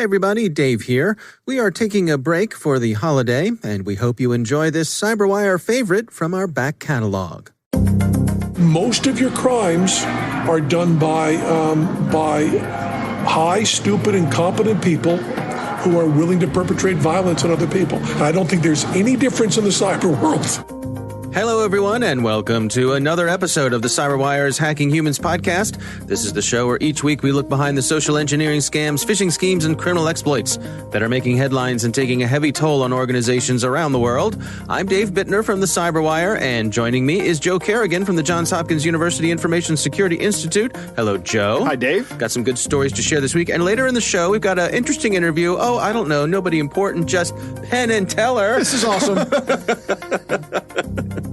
everybody, Dave here. We are taking a break for the holiday, and we hope you enjoy this CyberWire favorite from our back catalog. Most of your crimes are done by high, stupid, incompetent people who are willing to perpetrate violence on other people. I don't think there's any difference in the cyber world. Hello, everyone, and welcome to another episode of the CyberWire's Hacking Humans podcast. This is the show where each week we look behind the social engineering scams, phishing schemes, and criminal exploits that are making headlines and taking a heavy toll on organizations around the world. I'm Dave Bittner from the CyberWire, and joining me is Joe Kerrigan from the Johns Hopkins University Information Security Institute. Hello, Joe. Hi, Dave. Got some good stories to share this week. And later in the show, we've got an interesting interview. Oh, I don't know, nobody important, just Penn and Teller. This is awesome.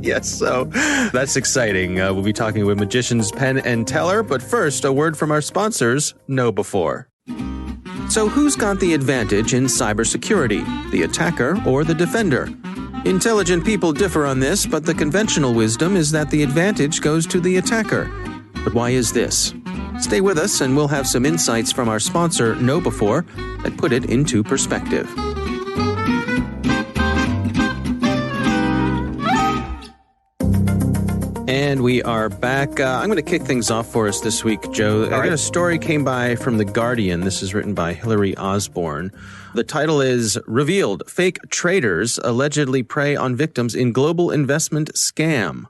Yes, so that's exciting. We'll be talking with magicians Penn and Teller, but first, a word from our sponsors, KnowBe4. So who's got the advantage in cybersecurity, the attacker or the defender? Intelligent people differ on this, but the conventional wisdom is that the advantage goes to the attacker. But why is this? Stay with us and we'll have some insights from our sponsor, KnowBe4, that put it into perspective. And we are back. I'm going to kick things off for us this week, Joe. I got a story came by from The Guardian. This is written by Hillary Osborne. The title is Revealed: Fake Traders Allegedly Prey on Victims in Global Investment Scam.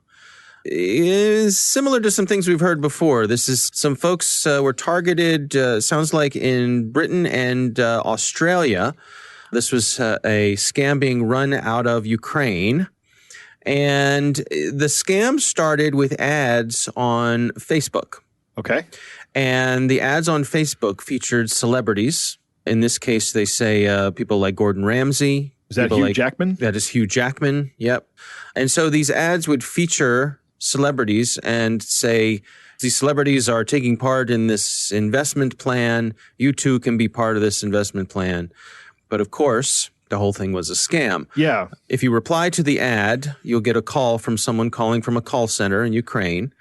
It is similar to some things we've heard before. This is some folks were targeted, sounds like in Britain and Australia. This was a scam being run out of Ukraine. And the scam started with ads on Facebook. Okay. And the ads on Facebook featured celebrities. In this case, they say people like Gordon Ramsay. Is that Hugh Jackman? That is Hugh Jackman, yep. And so these ads would feature celebrities and say, these celebrities are taking part in this investment plan. You too can be part of this investment plan. But of course, the whole thing was a scam. Yeah. If you reply to the ad, you'll get a call from someone calling from a call center in Ukraine.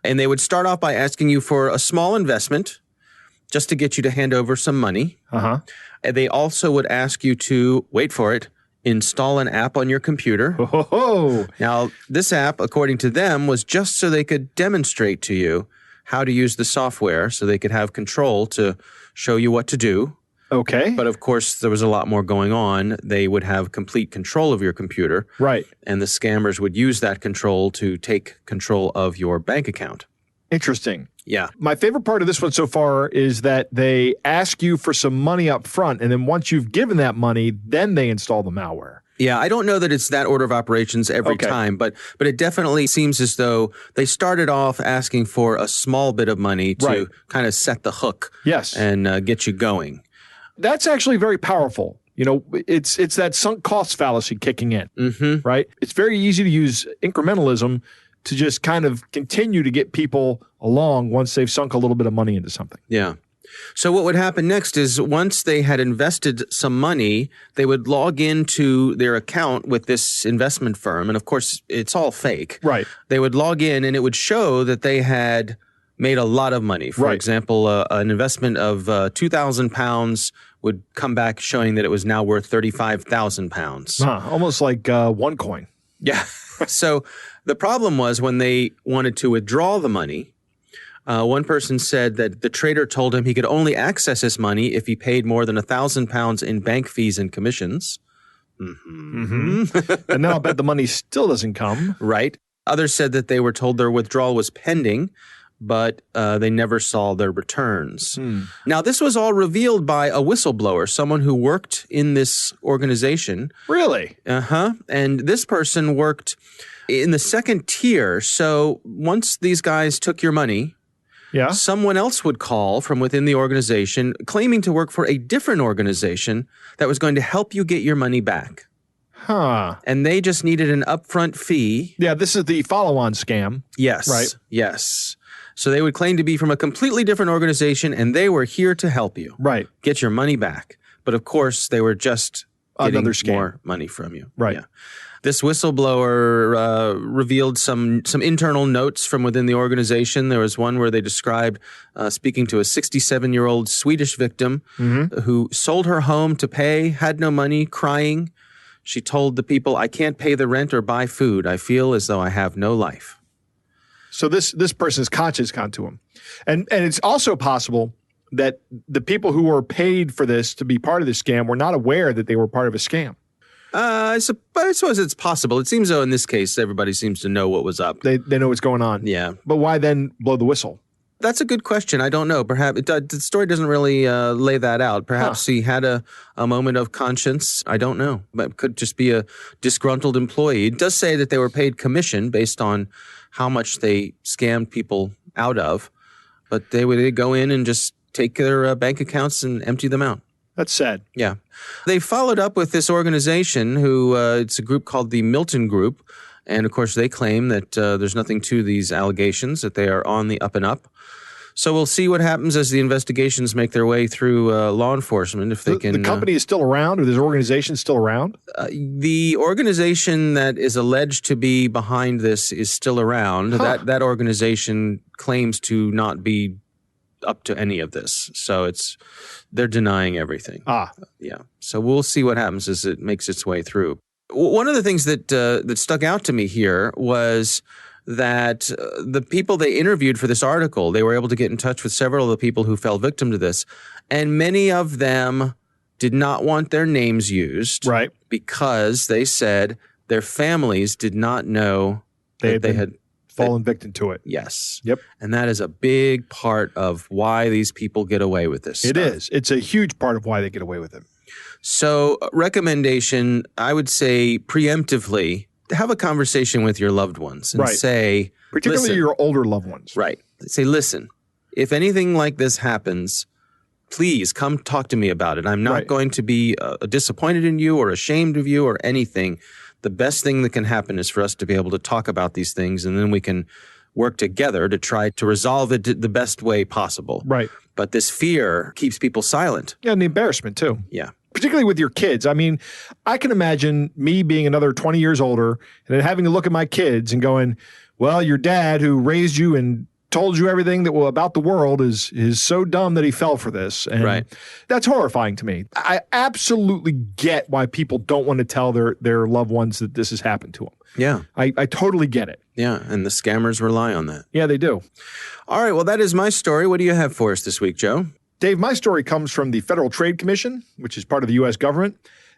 And they would start off by asking you for a small investment just to get you to hand over some money. Uh-huh. And they also would ask you to, wait for it, install an app on your computer. Oh. Now, this app, according to them, was just so they could demonstrate to you how to use the software so they could have control to show you what to do. Okay. But of course, there was a lot more going on. They would have complete control of your computer. Right. And the scammers would use that control to take control of your bank account. Interesting. Yeah. My favorite part of this one so far is that they ask you for some money up front, and then once you've given that money, then they install the malware. Yeah, I don't know that it's that order of operations every time, but it definitely seems as though they started off asking for a small bit of money to kind of set the hook. Yes. And get you going. That's actually very powerful. You know, it's that sunk cost fallacy kicking in, right? It's very easy to use incrementalism to just kind of continue to get people along once they've sunk a little bit of money into something. Yeah. So what would happen next is once they had invested some money, they would log into their account with this investment firm. And of course, it's all fake. Right. They would log in and it would show that they had made a lot of money. For example, an investment of 2,000 pounds would come back showing that it was now worth 35,000 pounds. Almost like OneCoin. Yeah. So the problem was when they wanted to withdraw the money, one person said that the trader told him he could only access his money if he paid more than 1,000 pounds in bank fees and commissions. And then I'll bet the money still doesn't come. Right. Others said that they were told their withdrawal was pending, but they never saw their returns. Now, this was all revealed by a whistleblower, someone who worked in this organization. Really? And this person worked in the second tier. So once these guys took your money, someone else would call from within the organization claiming to work for a different organization that was going to help you get your money back. And they just needed an upfront fee. Yeah, this is the follow-on scam. Yes. Right. Yes. So they would claim to be from a completely different organization, and they were here to help you. Right. Get your money back. But of course, they were just getting Another scam. more money from you. Right. Yeah. This whistleblower revealed some internal notes from within the organization. There was one where they described speaking to a 67-year-old Swedish victim who sold her home to pay, had no money, crying. She told the people, "I can't pay the rent or buy food. I feel as though I have no life." So this person's conscience got to him. And it's also possible that the people who were paid for this to be part of the scam were not aware that they were part of a scam. I suppose it's possible. It seems though in this case, everybody seems to know what was up. They know what's going on. Yeah. But why then blow the whistle? That's a good question. I don't know. Perhaps the story doesn't really lay that out. Perhaps he had a moment of conscience. I don't know. But it could just be a disgruntled employee. It does say that they were paid commission based on how much they scammed people out of. But they would go in and just take their bank accounts and empty them out. That's sad. Yeah. They followed up with this organization who it's a group called the Milton Group. And, of course, they claim that there's nothing to these allegations, that they are on the up and up. So we'll see what happens as the investigations make their way through law enforcement. If they can, the company is still around, or this organization still around? The organization that is alleged to be behind this is still around. That organization claims to not be up to any of this. So they're denying everything. Yeah. So we'll see what happens as it makes its way through. One of the things that stuck out to me here was that the people they interviewed for this article, they were able to get in touch with several of the people who fell victim to this, and many of them did not want their names used, right? Because they said their families did not know that they had fallen victim to it. Yes. Yep. And that is a big part of why these people get away with this It stuff. is. It's a huge part of why they get away with it. So, recommendation, I would say preemptively, have a conversation with your loved ones and say, particularly listen, your older loved ones. Right. Say, listen, if anything like this happens, please come talk to me about it. I'm not going to be disappointed in you or ashamed of you or anything. The best thing that can happen is for us to be able to talk about these things, and then we can work together to try to resolve it the best way possible. Right. But this fear keeps people silent. Yeah, and the embarrassment too. Yeah. Particularly with your kids. I mean, I can imagine me being another 20 years older and then having to look at my kids and going, well, your dad who raised you and told you everything that about the world is so dumb that he fell for this. And that's horrifying to me. I absolutely get why people don't want to tell their loved ones that this has happened to them. Yeah. I totally get it. Yeah, and the scammers rely on that. Yeah, they do. All right, well, that is my story. What do you have for us this week, Joe? Dave, my story comes from the Federal Trade Commission, which is part of the U.S. government.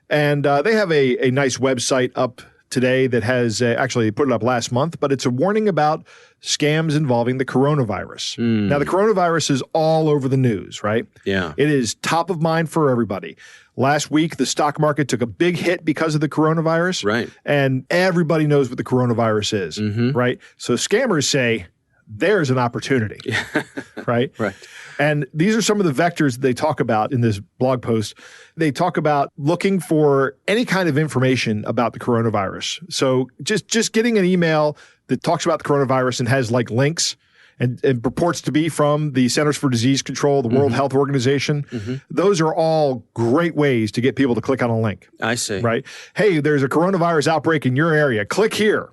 And they have a nice website up today that has actually put it up last month, but it's a warning about scams involving the coronavirus. Now, the coronavirus is all over the news, right? Yeah. It is top of mind for everybody. Last week, the stock market took a big hit because of the coronavirus. Right. And everybody knows what the coronavirus is, right? So scammers say, there's an opportunity, right? Right. And these are some of the vectors that they talk about in this blog post. They talk about looking for any kind of information about the coronavirus. So just getting an email that talks about the coronavirus and has like links and purports to be from the Centers for Disease Control, the World Health Organization. Those are all great ways to get people to click on a link. I see. Right? Hey, there's a coronavirus outbreak in your area. Click here.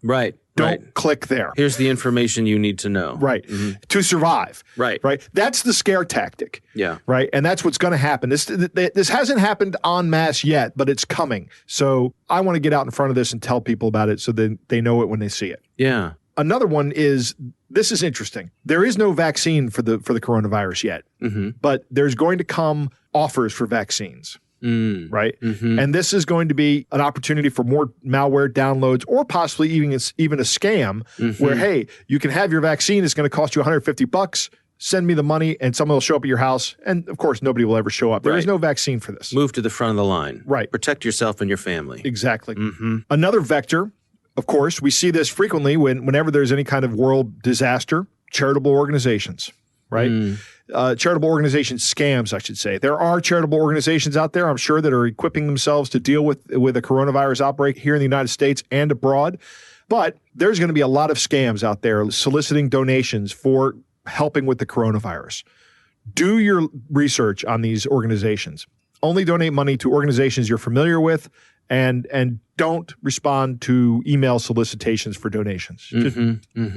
Right. Don't click there. Here's the information you need to know. Right. To survive. Right. That's the scare tactic. Yeah. Right. And that's what's going to happen. This hasn't happened en masse yet, but it's coming. So I want to get out in front of this and tell people about it so that they know it when they see it. Yeah. Another one is, this is interesting. There is no vaccine for the coronavirus yet, but there's going to come offers for vaccines. Right. And this is going to be an opportunity for more malware downloads or possibly even a scam where, hey, you can have your vaccine. It's going to cost you $150. Send me the money and someone will show up at your house. And of course, nobody will ever show up. There is no vaccine for this. Move to the front of the line. Right. Protect yourself and your family. Exactly. Another vector, of course, we see this frequently whenever there's any kind of world disaster, charitable organizations. Right. Charitable organization scams, I should say. There are charitable organizations out there, I'm sure, that are equipping themselves to deal with a coronavirus outbreak here in the United States and abroad. But there's going to be a lot of scams out there soliciting donations for helping with the coronavirus. Do your research on these organizations. only donate money to organizations you're familiar with, and don't respond to email solicitations for donations.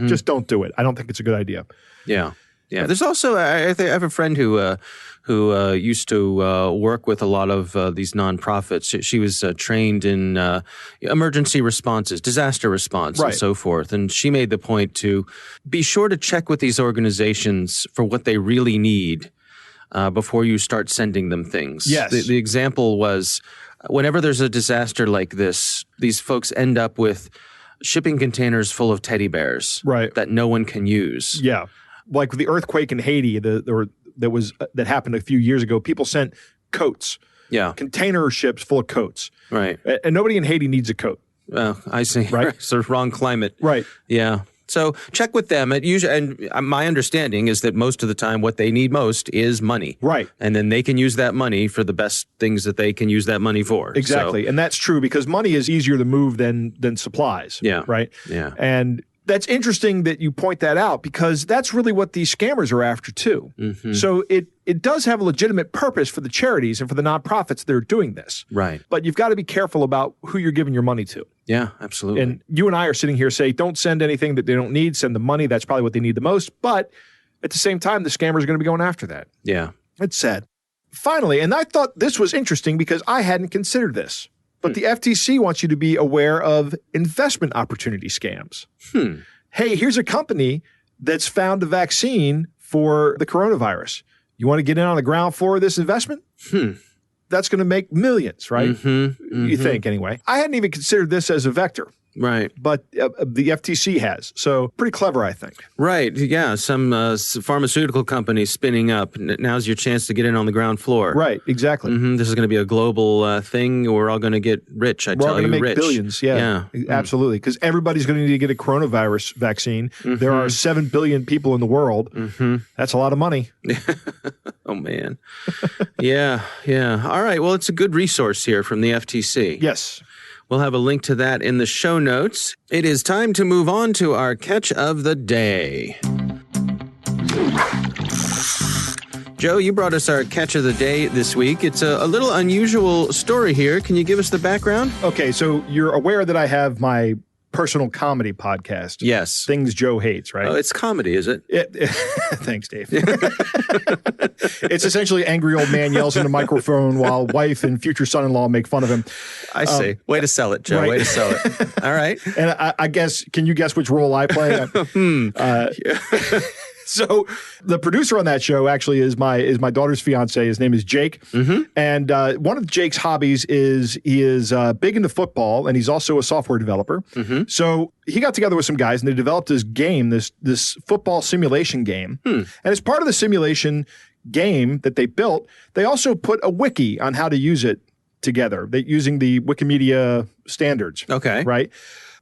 Just don't do it. I don't think it's a good idea. Yeah. Yeah. There's also, I have a friend who used to work with a lot of these nonprofits. She was trained in emergency responses, disaster response, and so forth. And she made the point to be sure to check with these organizations for what they really need before you start sending them things. Yes. The example was whenever there's a disaster like this, these folks end up with shipping containers full of teddy bears that no one can use. Yeah. Like with the earthquake in Haiti that happened a few years ago, people sent coats. Yeah. Container ships full of coats. Right. And nobody in Haiti needs a coat. Oh, I see. Right. Sort of wrong climate. Right. Yeah. So check with them. And my understanding is that most of the time what they need most is money. Right. And then they can use that money for the best things that they can use that money for. Exactly. So, and that's true because money is easier to move than supplies. Yeah. Right? Yeah. And that's interesting that you point that out because that's really what these scammers are after too. So it does have a legitimate purpose for the charities and for the nonprofits that are doing this. Right. But you've got to be careful about who you're giving your money to. Yeah, absolutely. And you and I are sitting here saying, don't send anything that they don't need. Send the money. That's probably what they need the most. But at the same time, the scammers are going to be going after that. Yeah. It's sad. Finally, and I thought this was interesting because I hadn't considered this. But the FTC wants you to be aware of investment opportunity scams. Hey, here's a company that's found a vaccine for the coronavirus. You want to get in on the ground floor of this investment? That's going to make millions, right? You think, anyway. I hadn't even considered this as a vector. Right. But the FTC has. So pretty clever, I think. Right. Yeah. Some pharmaceutical company spinning up. Now's your chance to get in on the ground floor. Right. Exactly. This is going to be a global thing. We're all going to get rich. We're all going to make billions. Yeah. Absolutely. Because everybody's going to need to get a coronavirus vaccine. There are 7 billion people in the world. That's a lot of money. Oh, man. Yeah. All right. Well, it's a good resource here from the FTC. Yes. We'll have a link to that in the show notes. It is time to move on to our catch of the day. Joe, you brought us our catch of the day this week. It's a little unusual story here. Can you give us the background? Okay, so you're aware that I have my personal comedy podcast. Yes. Things Joe Hates, right? Oh, it's comedy, is it? Thanks, Dave. It's essentially angry old man yells in a microphone while wife and future son-in-law make fun of him. I see. Way to sell it, Joe. Right. Way to sell it. All right. And I guess, can you guess which role I play? So the producer on that show actually is my daughter's fiance. His name is Jake. And one of Jake's hobbies is he is big into football, and he's also a software developer. So he got together with some guys, and they developed this game, this football simulation game. And as part of the simulation game that they built, they also put a wiki on how to use it together, using the Wikimedia standards. Okay. Right?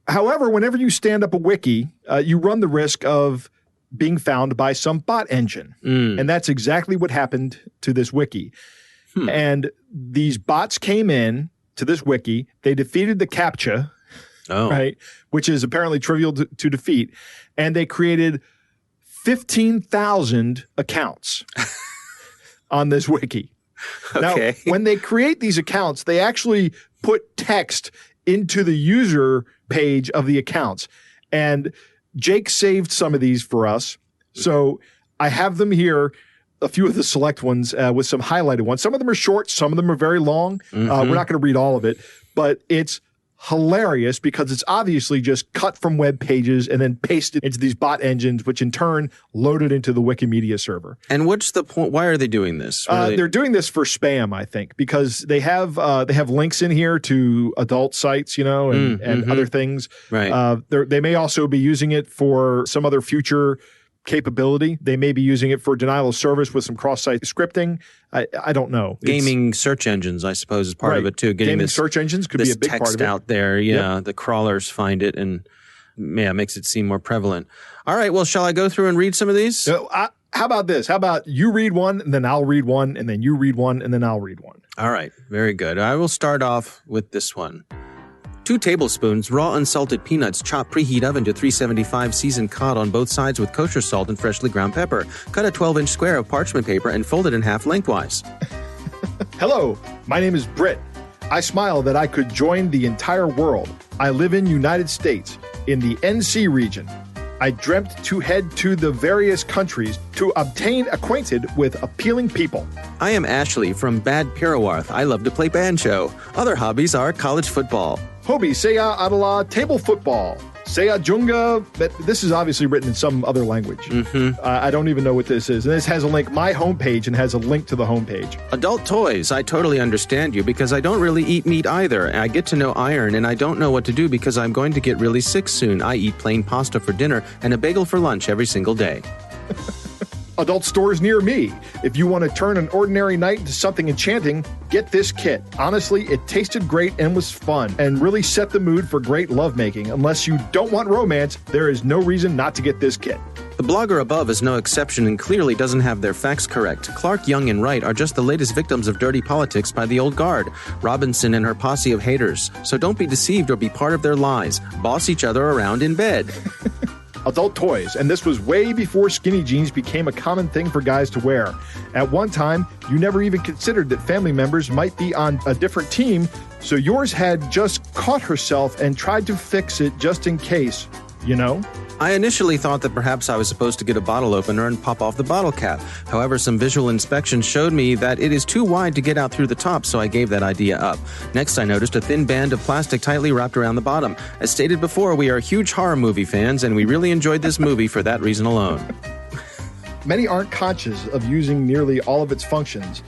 However, whenever you stand up a wiki, you run the risk of being found by some bot engine. And that's exactly what happened to this wiki. And these bots came in to this wiki. They defeated the CAPTCHA, right, which is apparently trivial to defeat. And they created 15,000 accounts on this wiki. Okay. Now, when they create these accounts, they actually put text into the user page of the accounts. And Jake saved some of these for us. So I have them here, a few of the select ones with some highlighted ones. Some of them are short. Some of them are very long. We're not going to read all of it, but it's hilarious because it's obviously just cut from web pages and then pasted into these bot engines, which in turn loaded into the Wikimedia server. And what's the point? Why are they doing this? They're doing this for spam, I think, because they have links in here to adult sites, and other things. Right. They may also be using it for some other future capability. They may be using it for denial of service with some cross-site scripting. I don't know. Gaming search engines, I suppose, is part of it too. Getting Gaming search engines could be a big part of it. Text out there, the crawlers find it and makes it seem more prevalent. All right, well, shall I go through and read some of these? How about this? How about you read one, and then I'll read one, and then you read one, and then I'll read one. All right, very good. I will start off with this one. 2 tablespoons raw unsalted peanuts, chopped preheat oven to 375, seasoned cod on both sides with kosher salt and freshly ground pepper. Cut a 12-inch square of parchment paper and fold it in half lengthwise. Hello, My name is Britt. I smile that I could join the entire world. I live in United States, in the NC region. I dreamt to head to the various countries to obtain acquainted with appealing people. I am Ashley from Bad Pirawarth. I love to play banjo. Other hobbies are college football. Hobi Seya Adala table football. Seya Junga, but this is obviously written in some other language. I don't even know what this is. And this has a link, my homepage, and has a link to the homepage. Adult toys. I totally understand you because I don't really eat meat either. I get to know iron and I don't know what to do because I'm going to get really sick soon. I eat plain pasta for dinner and a bagel for lunch every single day. Adult stores near me. If you want to turn an ordinary night into something enchanting, get this kit. Honestly, it tasted great and was fun and really set the mood for great lovemaking. Unless you don't want romance, there is no reason not to get this kit. The blogger above is no exception and clearly doesn't have their facts correct. Clark, Young, and Wright are just the latest victims of dirty politics by the old guard. Robinson and her posse of haters. So don't be deceived or be part of their lies. Boss each other around in bed. Adult toys, and this was way before skinny jeans became a common thing for guys to wear. At one time, you never even considered that family members might be on a different team, so yours had just caught herself and tried to fix it just in case, you know? I initially thought that perhaps I was supposed to get a bottle opener and pop off the bottle cap. However, some visual inspection showed me that it is too wide to get out through the top, so I gave that idea up. Next, I noticed a thin band of plastic tightly wrapped around the bottom. As stated before, we are huge horror movie fans, and we really enjoyed this movie for that reason alone. Many aren't conscious of using nearly all of its functions.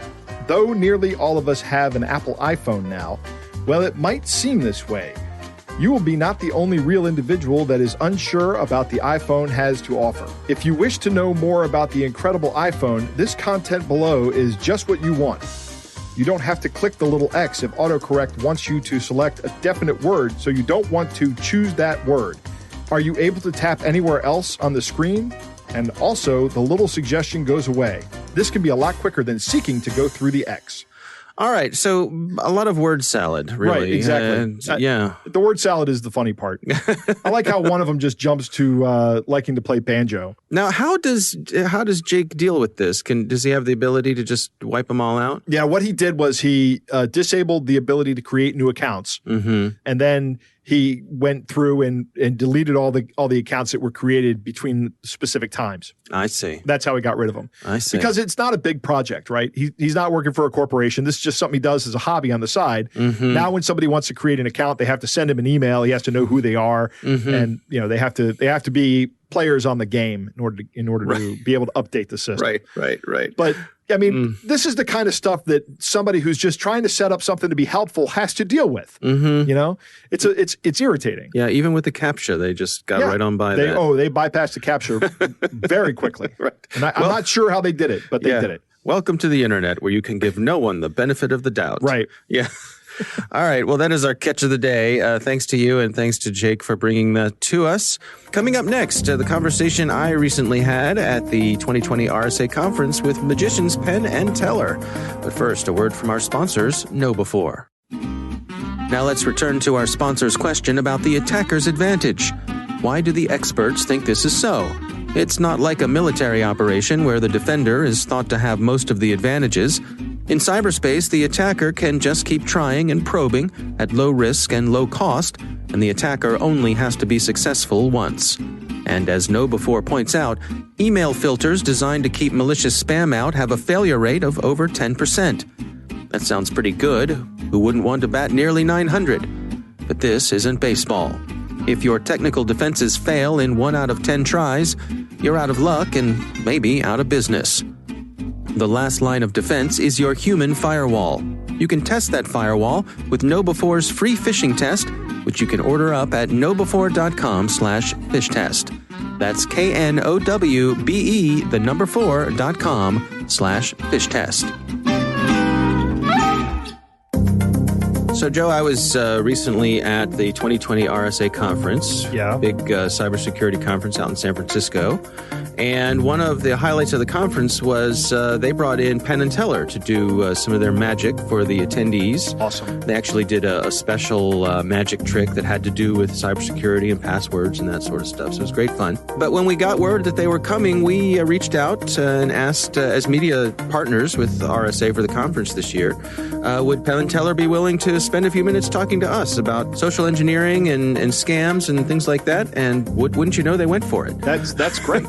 Though nearly all of us have an Apple iPhone now, well, it might seem this way. You will be not the only real individual that is unsure about the iPhone has to offer. If you wish to know more about the incredible iPhone, this content below is just what you want. You don't have to click the little X if autocorrect wants you to select a definite word, so you don't want to choose that word. Are you able to tap anywhere else on the screen? And also, the little suggestion goes away. This can be a lot quicker than seeking to go through the X. All right, so a lot of word salad, really. Right, exactly. Yeah. The word salad is the funny part. I like how one of them just jumps to liking to play banjo. Now, how does Jake deal with this? Does he have the ability to just wipe them all out? Yeah, what he did was he disabled the ability to create new accounts, and then he went through and deleted all the accounts that were created between specific times. I see. That's how he got rid of them. I see. Because it's not a big project, right? He's not working for a corporation. This is just something he does as a hobby on the side. Now, when somebody wants to create an account, they have to send him an email. He has to know who they are, and they have to be players on the game in order to be able to update the system. Right. But I mean, this is the kind of stuff that somebody who's just trying to set up something to be helpful has to deal with. You know, it's irritating. Yeah, even with the CAPTCHA, they just got right on by that. Oh, they bypassed the CAPTCHA very quickly. Right. And I'm not sure how they did it, but they did it. Welcome to the internet, where you can give no one the benefit of the doubt. Right. Yeah. All right. Well, that is our catch of the day. Thanks to you and thanks to Jake for bringing that to us. Coming up next, the conversation I recently had at the 2020 RSA conference with magicians Penn and Teller. But first, a word from our sponsors, Know Before. Now let's return to our sponsor's question about the attacker's advantage. Why do the experts think this is so? It's not like a military operation where the defender is thought to have most of the advantages. In cyberspace, the attacker can just keep trying and probing at low risk and low cost, and the attacker only has to be successful once. And as Know Before points out, email filters designed to keep malicious spam out have a failure rate of over 10%. That sounds pretty good. Who wouldn't want to bat nearly 900? But this isn't baseball. If your technical defenses fail in 1 out of 10 tries, you're out of luck and maybe out of business. The last line of defense is your human firewall. You can test that firewall with Know Before's free phishing test, which you can order up at knowbefore.com/phish test. That's knowbe4.com/phish test. So, Joe, I was recently at the 2020 RSA conference, big cybersecurity conference out in San Francisco. And one of the highlights of the conference was they brought in Penn and Teller to do some of their magic for the attendees. Awesome. They actually did a special magic trick that had to do with cybersecurity and passwords and that sort of stuff. So it was great fun. But when we got word that they were coming, we reached out and asked, as media partners with RSA for the conference this year, would Penn and Teller be willing to spend a few minutes talking to us about social engineering and scams and things like that? And wouldn't you know, they went for it. That's great.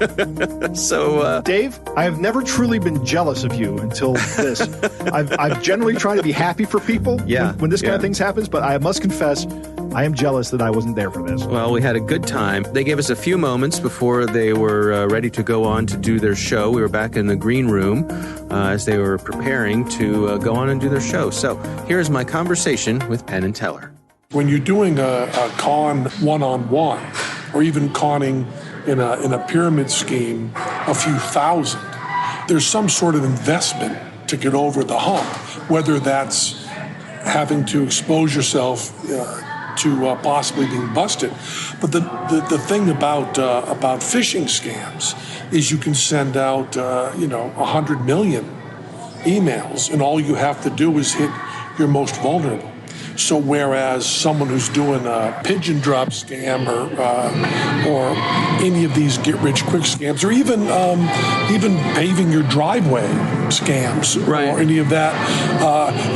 So, Dave, I have never truly been jealous of you until this. I've generally tried to be happy for people when this kind of things happens, but I must confess, I am jealous that I wasn't there for this. Well, we had a good time. They gave us a few moments before they were ready to go on to do their show. We were back in the green room as they were preparing to go on and do their show. So here's my conversation with Penn and Teller. When you're doing a con one-on-one, or even conning in a pyramid scheme a few thousand, there's some sort of investment to get over the hump, whether that's having to expose yourself to possibly being busted. But the thing about phishing scams is you can send out 100 million emails, and all you have to do is hit your most vulnerable. So whereas someone who's doing a pigeon drop scam or any of these get-rich-quick scams, or even paving your driveway scams, or any of that,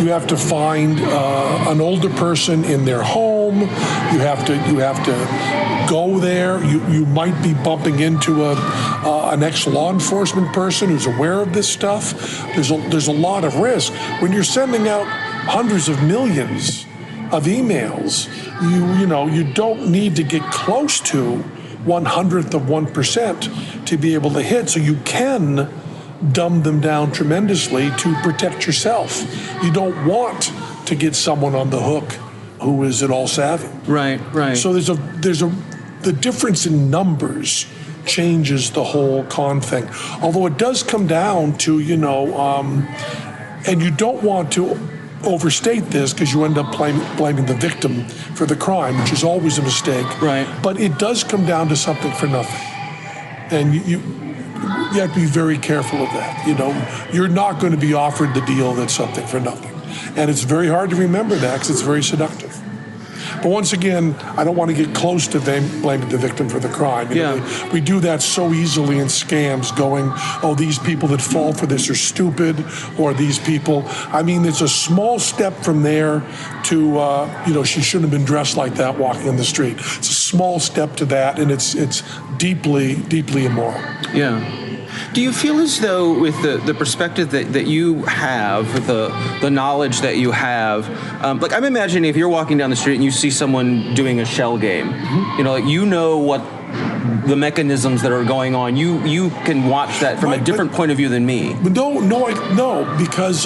you have to find an older person in their home. You have to go there. You might be bumping into an ex-law enforcement person who's aware of this stuff. There's a lot of risk when you're sending out hundreds of millions of emails. You don't need to get close to 1/100% to be able to hit, so you can dumb them down tremendously to protect yourself. You don't want to get someone on the hook who is at all savvy. Right. So the difference in numbers changes the whole con thing. Although it does come down to, and you don't want to overstate this because you end up blaming the victim for the crime, which is always a mistake. Right. But it does come down to something for nothing. And you have to be very careful of that. You're not going to be offered the deal that's something for nothing. And it's very hard to remember that because it's very seductive. But once again, I don't want to get close to blaming the victim for the crime. We do that so easily in scams, going, oh, these people that fall for this are stupid, or these people. I mean, it's a small step from there to, she shouldn't have been dressed like that walking in the street. It's a small step to that, and it's deeply, deeply immoral. Yeah. Do you feel as though with the perspective that you have, the knowledge that you have, like I'm imagining if you're walking down the street and you see someone doing a shell game, you know what the mechanisms that are going on, you can watch that from a different point of view than me. But no, because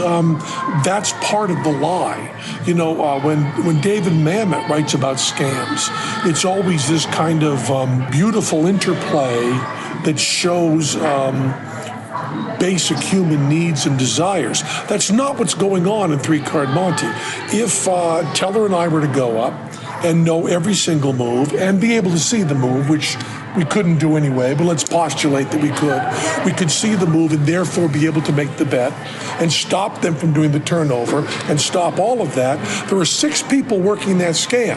that's part of the lie. When David Mamet writes about scams, it's always this kind of beautiful interplay that shows basic human needs and desires. That's not what's going on in Three-Card Monte. If Teller and I were to go up and know every single move and be able to see the move, which we couldn't do anyway, but let's postulate that we could see the move and therefore be able to make the bet and stop them from doing the turnover and stop all of that. There are 6 people working that scam,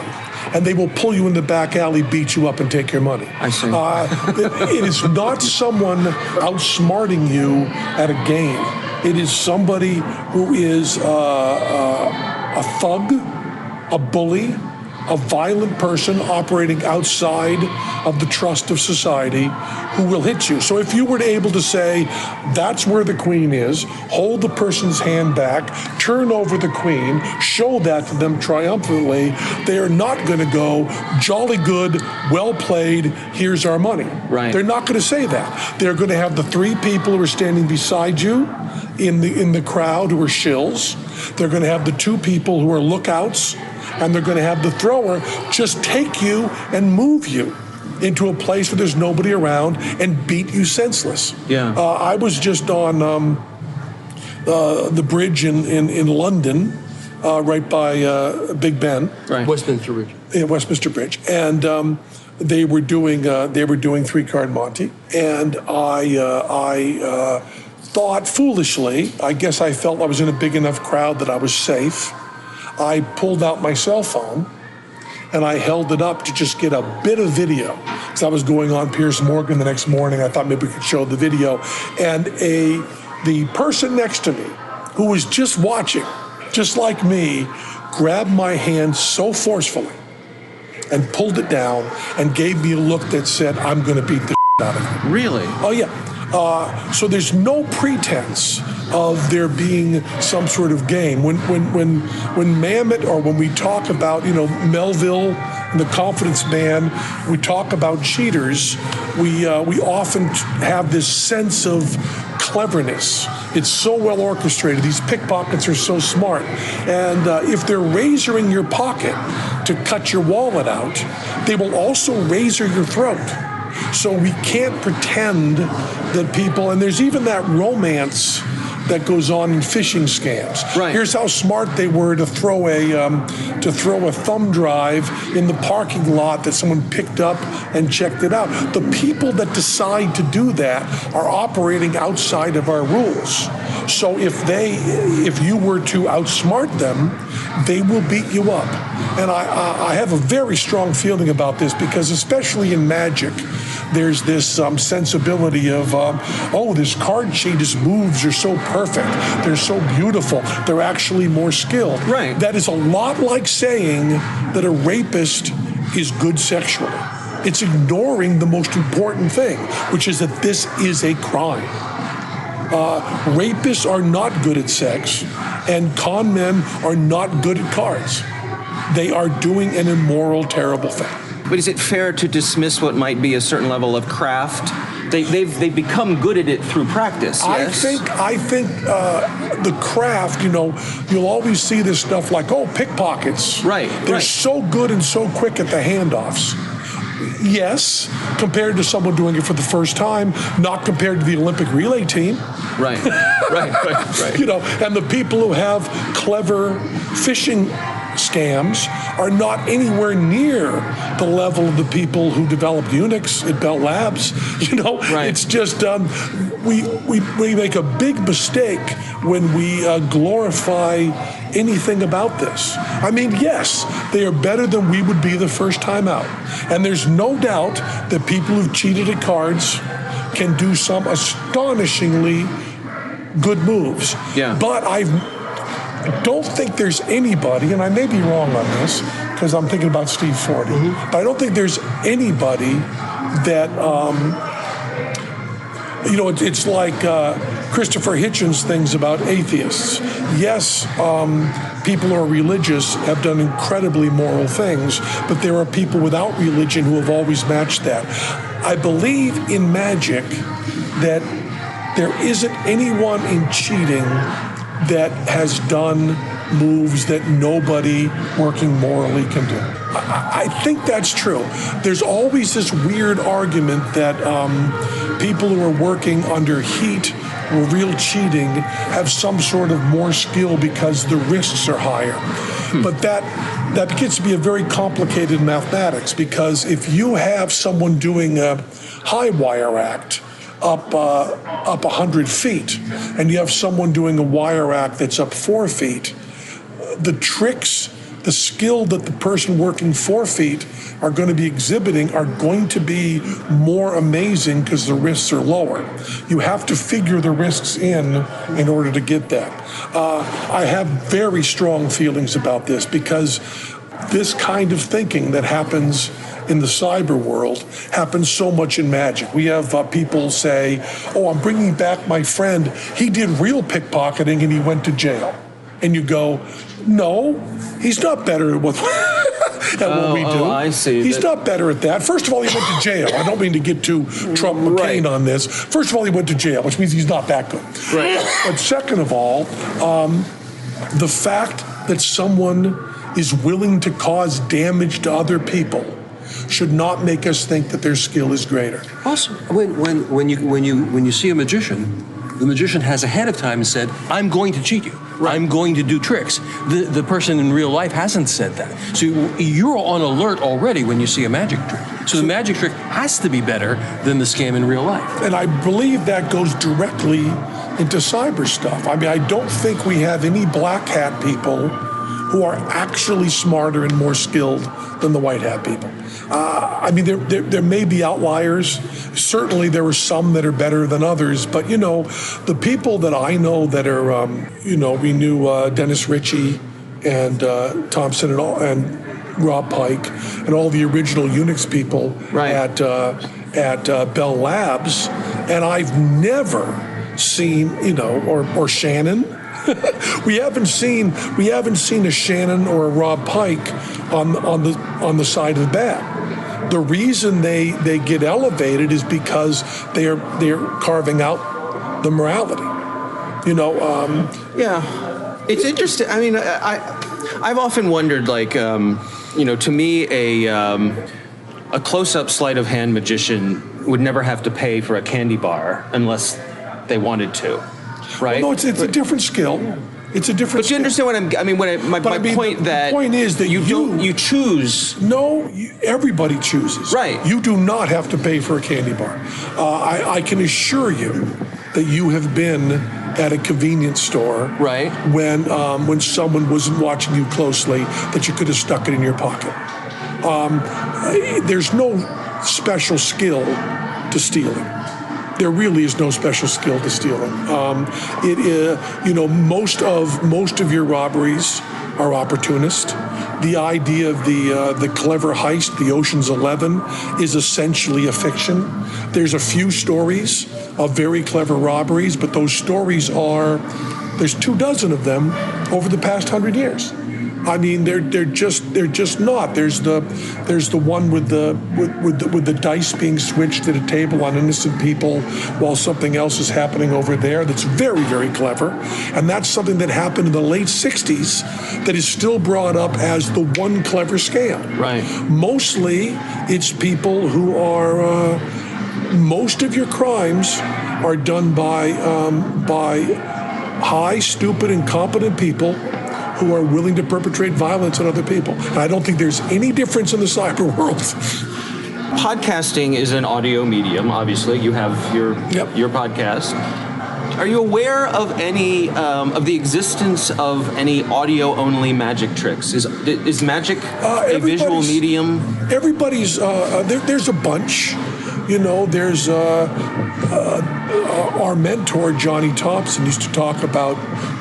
and they will pull you in the back alley, beat you up, and take your money. I see. It is not someone outsmarting you at a game. It is somebody who is a thug, a bully, a violent person operating outside of the trust of society who will hit you. So if you were able to say, that's where the queen is, hold the person's hand back, turn over the queen, show that to them triumphantly, they are not going to go, jolly good, well played, here's our money. Right. They're not going to say that. They're going to have the 3 people who are standing beside you in the crowd who are shills. They're going to have the 2 people who are lookouts, and they're going to have the thrower just take you and move you into a place where there's nobody around and beat you senseless. Yeah. I was just on the bridge in London right by Big Ben. Right. Westminster Bridge. Yeah, Westminster Bridge. And they were doing 3-card Monte. And I thought foolishly, I guess I felt I was in a big enough crowd that I was safe. I pulled out my cell phone and I held it up to just get a bit of video. Because I was going on Piers Morgan the next morning. I thought maybe we could show the video. And the person next to me, who was just watching, just like me, grabbed my hand so forcefully and pulled it down and gave me a look that said, I'm going to beat the out of you. Really? Oh, yeah. So there's no pretense of there being some sort of game. When Mamet, or when we talk about, Melville and the Confidence Man, we talk about cheaters, we often have this sense of cleverness. It's so well orchestrated. These pickpockets are so smart. And if they're razoring your pocket to cut your wallet out, they will also razor your throat. So we can't pretend that people, and there's even that romance that goes on in phishing scams. Right. Here's how smart they were to throw a thumb drive in the parking lot that someone picked up and checked it out. The people that decide to do that are operating outside of our rules. So if you were to outsmart them, they will beat you up. And I have a very strong feeling about this because, especially in Magic, there's this sensibility of, this card cheat, his moves are so perfect. They're so beautiful. They're actually more skilled. Right. That is a lot like saying that a rapist is good sexually. It's ignoring the most important thing, which is that this is a crime. Rapists are not good at sex, and con men are not good at cards. They are doing an immoral, terrible thing. But is it fair to dismiss what might be a certain level of craft? They've become good at it through practice. Yes? I think the craft. You'll always see this stuff like, pickpockets. Right. They're so good and so quick at the handoffs. Yes, compared to someone doing it for the first time, not compared to the Olympic relay team. Right. Right. And the people who have clever phishing scams are not anywhere near the level of the people who developed Unix at Bell Labs. Right. It's just we make a big mistake when we glorify anything about this. I mean, yes, they are better than we would be the first time out. And there's no doubt that people who've cheated at cards can do some astonishingly good moves. Yeah. But I don't think there's anybody, and I may be wrong on this because I'm thinking about Steve Forty, but I don't think there's anybody that, it's like Christopher Hitchens' things about atheists. Yes, people who are religious have done incredibly moral things, but there are people without religion who have always matched that. I believe in Magic that there isn't anyone in cheating that has done moves that nobody working morally can do. I think that's true. There's always this weird argument that people who are working under heat or real cheating have some sort of more skill because the risks are higher. But that gets to be a very complicated mathematics, because if you have someone doing a high wire act up 100 feet, and you have someone doing a wire act that's up 4 feet, the tricks, the skill that the person working 4 feet are going to be exhibiting are going to be more amazing because the risks are lower. You have to figure the risks in order to get that. I have very strong feelings about this, because this kind of thinking that happens in the cyber world happens so much in Magic. We have people say, I'm bringing back my friend. He did real pickpocketing and he went to jail. And you go, no, he's not better at what we do. I see. He's not better at that. First of all, he went to jail. I don't mean to get too Trump McCain on this. First of all, he went to jail, which means he's not that good. Right. But second of all, the fact that someone is willing to cause damage to other people should not make us think that their skill is greater. Also, when you see a magician, the magician has ahead of time said, I'm going to cheat you. I'm going to do tricks. The person in real life hasn't said that. So you're on alert already when you see a magic trick. So the magic trick has to be better than the scam in real life. And I believe that goes directly into cyber stuff. I mean, I don't think we have any black hat people who are actually smarter and more skilled than the white hat people. I mean, there may be outliers. Certainly there are some that are better than others, but the people that I know that are, we knew Dennis Ritchie and Thompson and Rob Pike and all the original Unix people at Bell Labs, and I've never seen, or Shannon. We haven't seen a Shannon or a Rob Pike on the side of bad. The reason they get elevated is because they're carving out the morality. Yeah, it's interesting. I mean, I've often wondered, like, to me, a close-up sleight of hand magician would never have to pay for a candy bar unless they wanted to. Right? Well, no, it's a different skill. It's a different. But you understand what my point the point is that you choose. No, everybody chooses. Right. You do not have to pay for a candy bar. I can assure you that you have been at a convenience store. Right. When someone wasn't watching you closely, that you could have stuck it in your pocket. There's no special skill to stealing. There really is no special skill to stealing. Most of your robberies are opportunist. The idea of the clever heist, the Ocean's 11, is essentially a fiction. There's a few stories of very clever robberies, but those stories there's 24 of them over the past 100 years. I mean, they're just not. There's the one with the dice being switched at a table on innocent people while something else is happening over there. That's very, very clever, and that's something that happened in the late '60s that is still brought up as the one clever scam. Right. Mostly, it's people who are. Most of your crimes are done by high, stupid, incompetent people who are willing to perpetrate violence on other people. And I don't think there's any difference in the cyber world. Podcasting is an audio medium, obviously. You have your podcast. Are you aware of any of the existence of any audio-only magic tricks? Is magic a visual medium? Everybody's there's a bunch. There's our mentor, Johnny Thompson, used to talk about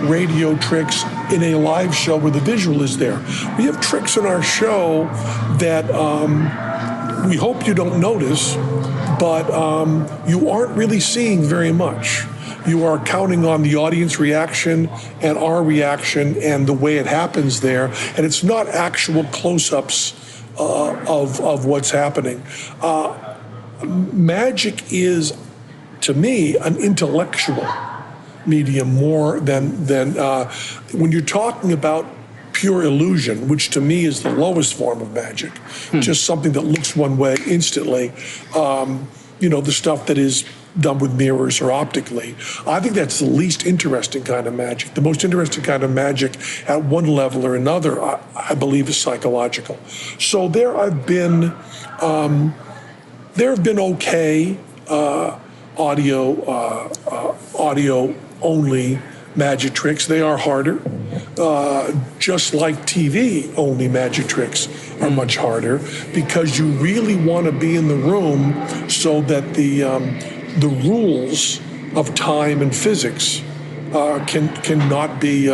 radio tricks in a live show where the visual is there. We have tricks in our show that we hope you don't notice, but you aren't really seeing very much. You are counting on the audience reaction and our reaction and the way it happens there, and it's not actual close-ups of what's happening. Magic is, to me, an intellectual medium more than when you're talking about pure illusion, which to me is the lowest form of magic, just something that looks one way instantly. The stuff that is done with mirrors or optically. I think that's the least interesting kind of magic. The most interesting kind of magic at one level or another, I believe, is psychological. So there have been okay audio only magic tricks. They are harder. Just like TV only magic tricks are much harder because you really want to be in the room so that the rules of time and physics cannot be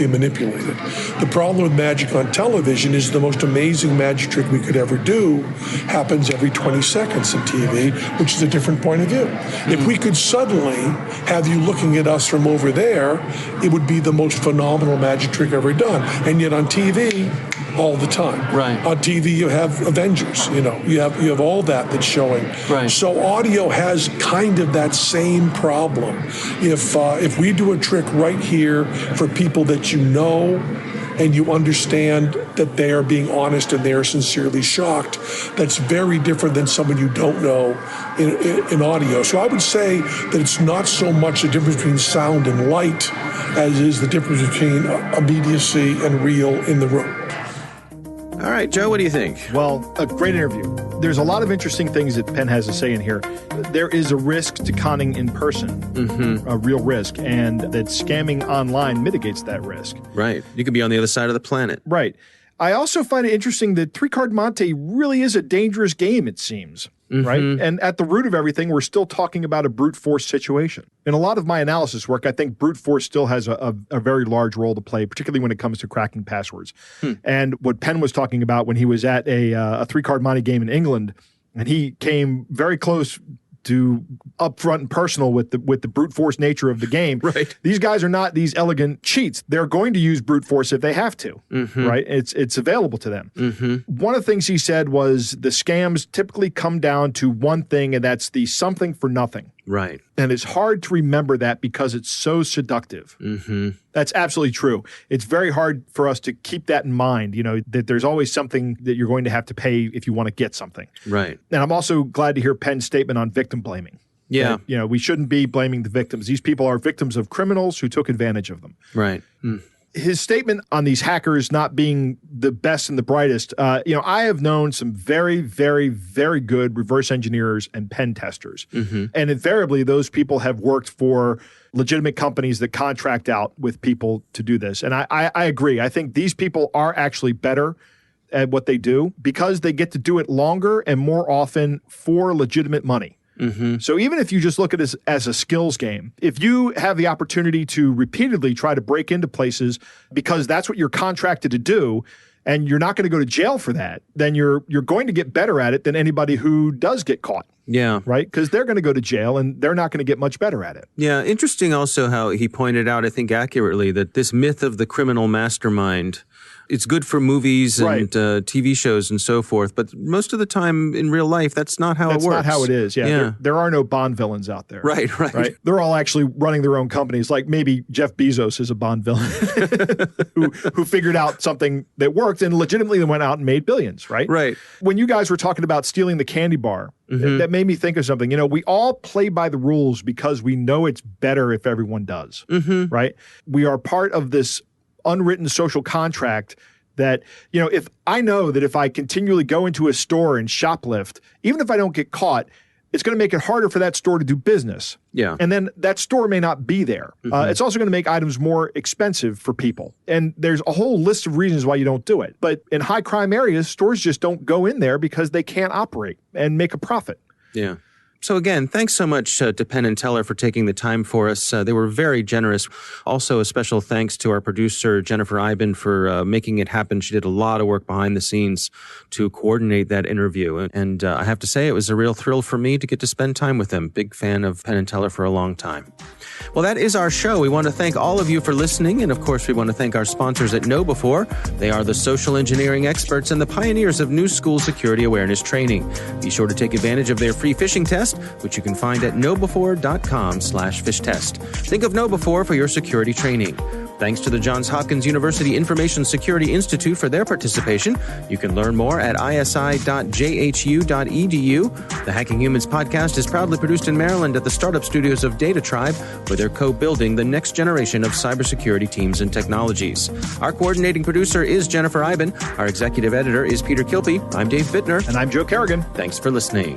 manipulated. The problem with magic on television is the most amazing magic trick we could ever do happens every 20 seconds in TV, which is a different point of view. If we could suddenly have you looking at us from over there, it would be the most phenomenal magic trick ever done. And yet on TV, all the time. Right. On TV, you have Avengers. You have all that's showing. Right. So audio has kind of that same problem. If we do a trick right here for people that you know and you understand that they are being honest and they are sincerely shocked, that's very different than someone you don't know in audio. So I would say that it's not so much the difference between sound and light as is the difference between immediacy and real in the room. All right, Joe, what do you think? Well, a great interview. There's a lot of interesting things that Penn has to say in here. There is a risk to conning in person, a real risk, and that scamming online mitigates that risk. Right. You could be on the other side of the planet. Right. I also find it interesting that three-card Monte really is a dangerous game, it seems. Right? And at the root of everything, we're still talking about a brute force situation. In a lot of my analysis work, I think brute force still has a very large role to play, particularly when it comes to cracking passwords. And what Penn was talking about when he was at a three-card Monte game in England, and he came very close to upfront and personal with the brute force nature of the game. Right. These guys are not these elegant cheats. They're going to use brute force if they have to. Right. It's available to them. One of the things he said was the scams typically come down to one thing, and that's the something for nothing. Right. And it's hard to remember that because it's so seductive. That's absolutely true. It's very hard for us to keep that in mind, that there's always something that you're going to have to pay if you want to get something. Right. And I'm also glad to hear Penn's statement on victim blaming. Yeah. That, we shouldn't be blaming the victims. These people are victims of criminals who took advantage of them. Right. His statement on these hackers not being the best and the brightest, I have known some very, very, very good reverse engineers and pen testers. And invariably, those people have worked for legitimate companies that contract out with people to do this. And I agree. I think these people are actually better at what they do because they get to do it longer and more often for legitimate money. So even if you just look at it as a skills game, if you have the opportunity to repeatedly try to break into places because that's what you're contracted to do, and you're not going to go to jail for that, then you're going to get better at it than anybody who does get caught. Yeah. Right? Because they're going to go to jail and they're not going to get much better at it. Yeah. Interesting also how he pointed out, I think accurately, that this myth of the criminal mastermind, it's good for movies and TV shows and so forth, but most of the time in real life, that's not how it works. That's not how it is. Yeah. There are no Bond villains out there. Right. They're all actually running their own companies. Like maybe Jeff Bezos is a Bond villain who figured out something that worked and legitimately went out and made billions. Right. Right. When you guys were talking about stealing the candy bar, that made me think of something. We all play by the rules because we know it's better if everyone does. Right. We are part of this unwritten social contract that, if I know that if I continually go into a store and shoplift, even if I don't get caught, it's going to make it harder for that store to do business. Yeah. And then that store may not be there. It's also going to make items more expensive for people. And there's a whole list of reasons why you don't do it. But in high crime areas, stores just don't go in there because they can't operate and make a profit. Yeah. So again, thanks so much to Penn and Teller for taking the time for us. They were very generous. Also, a special thanks to our producer, Jennifer Iben, for making it happen. She did a lot of work behind the scenes to coordinate that interview. And I have to say, it was a real thrill for me to get to spend time with them. Big fan of Penn and Teller for a long time. Well, that is our show. We want to thank all of you for listening. And of course, we want to thank our sponsors at KnowBe4. They are the social engineering experts and the pioneers of new school security awareness training. Be sure to take advantage of their free phishing test, which you can find at knowbe4.com/fishtest. Think of KnowBe4 for your security training. Thanks to the Johns Hopkins University Information Security Institute for their participation. You can learn more at isi.jhu.edu. The Hacking Humans podcast is proudly produced in Maryland at the startup studios of Data Tribe, where they're co-building the next generation of cybersecurity teams and technologies. Our coordinating producer is Jennifer Iben. Our executive editor is Peter Kilpie. I'm Dave Bittner. And I'm Joe Kerrigan. Thanks for listening.